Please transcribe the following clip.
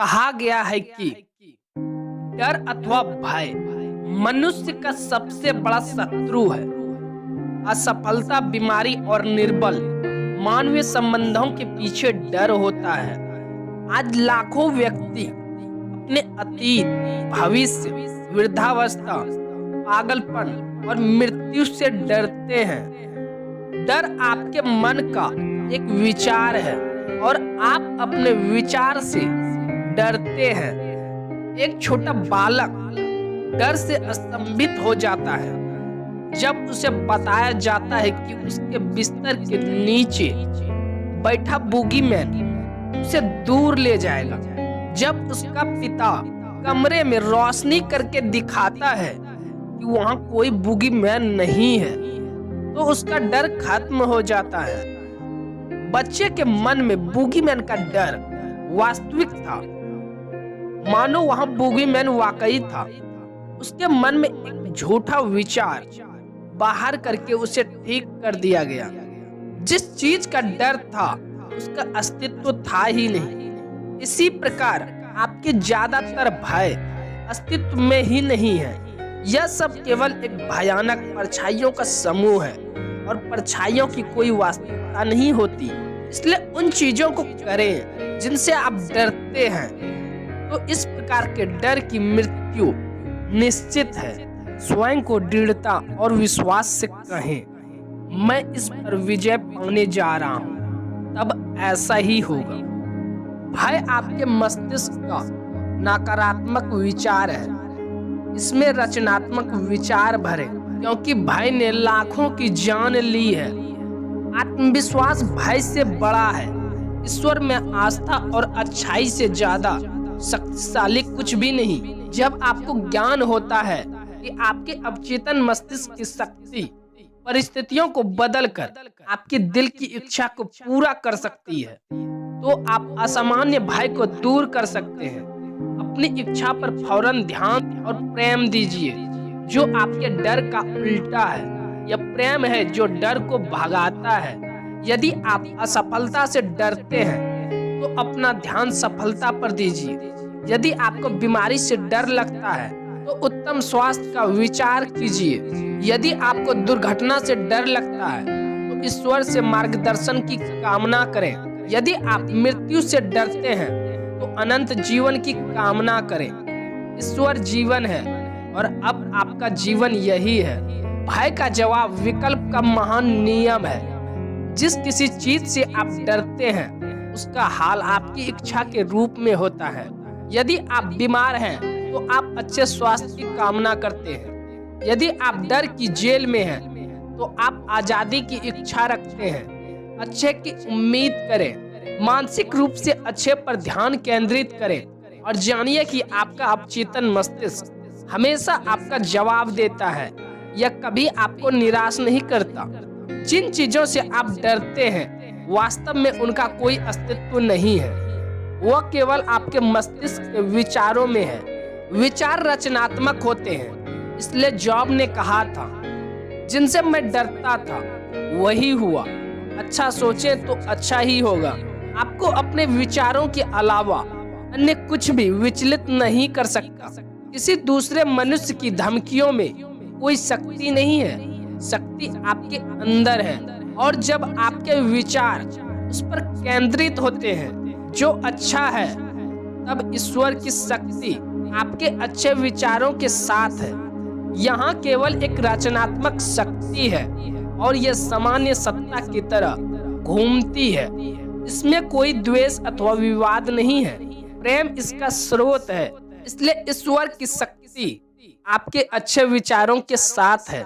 कहा गया है कि डर अथवा भय मनुष्य का सबसे बड़ा शत्रु है। असफलता, बीमारी और निर्बल मानवीय संबंधों के पीछे डर होता है। आज लाखों व्यक्ति अपने अतीत, भविष्य, वृद्धावस्था, पागलपन और मृत्यु से डरते हैं। डर आपके मन का एक विचार है और आप अपने विचार से डरते हैं। एक छोटा बालक डर से स्तंभित हो जाता है जब उसे बताया जाता है कि उसके बिस्तर के नीचे बैठा बूगीमैन उसे दूर ले जाएगा। जब उसका पिता कमरे में रोशनी करके दिखाता है कि वहां कोई बूगीमैन नहीं है तो उसका डर खत्म हो जाता है। बच्चे के मन में बूगीमैन का डर वास्तविक था, मानो वहां बूगीमैन वाकई था। उसके मन में एक झूठा विचार बाहर करके उसे ठीक कर दिया गया। जिस चीज का डर था उसका अस्तित्व था ही नहीं। इसी प्रकार आपके ज्यादातर भय अस्तित्व में ही नहीं है। यह सब केवल एक भयानक परछाइयों का समूह है और परछाइयों की कोई वास्तविकता नहीं होती। इसलिए उन चीजों को करें जिनसे आप डरते हैं, तो इस प्रकार के डर की मृत्यु निश्चित है। स्वयं को दृढ़ता और विश्वास से कहें, मैं इस पर विजय पाने जा रहा हूं, तब ऐसा ही होगा। भय आपके मस्तिष्क का नकारात्मक विचार है। इसमें रचनात्मक विचार भरे, क्योंकि भय ने लाखों की जान ली है। आत्मविश्वास भय से बड़ा है। ईश्वर में आस्था और अच्छाई से ज्यादा शक्तिशाली कुछ भी नहीं। जब आपको ज्ञान होता है कि आपके अवचेतन मस्तिष्क की शक्ति परिस्थितियों को बदलकर आपके दिल की इच्छा को पूरा कर सकती है, तो आप असामान्य भय को दूर कर सकते हैं। अपनी इच्छा पर फौरन ध्यान और प्रेम दीजिए, जो आपके डर का उल्टा है। यह प्रेम है जो डर को भगाता है। यदि आप असफलता से डरते हैं तो अपना ध्यान सफलता पर दीजिए। यदि आपको बीमारी से डर लगता है तो उत्तम स्वास्थ्य का विचार कीजिए। यदि आपको दुर्घटना से डर लगता है तो ईश्वर से मार्गदर्शन की कामना करें। यदि आप मृत्यु से डरते हैं तो अनंत जीवन की कामना करें। ईश्वर जीवन है और अब आपका जीवन यही है। भय का जवाब विकल्प का महान नियम है। जिस किसी चीज से आप डरते हैं उसका हाल आपकी इच्छा के रूप में होता है। यदि आप बीमार हैं तो आप अच्छे स्वास्थ्य की कामना करते हैं। यदि आप डर की जेल में हैं तो आप आजादी की इच्छा रखते हैं। अच्छे की उम्मीद करें। मानसिक रूप से अच्छे पर ध्यान केंद्रित करें और जानिए कि आपका अवचेतन मस्तिष्क हमेशा आपका जवाब देता है। यह कभी आपको निराश नहीं करता। जिन चीजों से आप डरते हैं वास्तव में उनका कोई अस्तित्व नहीं है। वह केवल आपके मस्तिष्क के विचारों में है। विचार रचनात्मक होते हैं। इसलिए जॉब ने कहा था, जिनसे मैं डरता था वही हुआ। अच्छा सोचें तो अच्छा ही होगा। आपको अपने विचारों के अलावा अन्य कुछ भी विचलित नहीं कर सकता। किसी दूसरे मनुष्य की धमकियों में कोई शक्ति नहीं है। शक्ति आपके अंदर है, और जब आपके विचार उस पर केंद्रित होते हैं जो अच्छा है, तब ईश्वर की शक्ति आपके अच्छे विचारों के साथ है। यहाँ केवल एक रचनात्मक शक्ति है और यह सामान्य सत्ता की तरह घूमती है। इसमें कोई द्वेष अथवा विवाद नहीं है। प्रेम इसका स्रोत है। इसलिए ईश्वर की शक्ति आपके अच्छे विचारों के साथ है।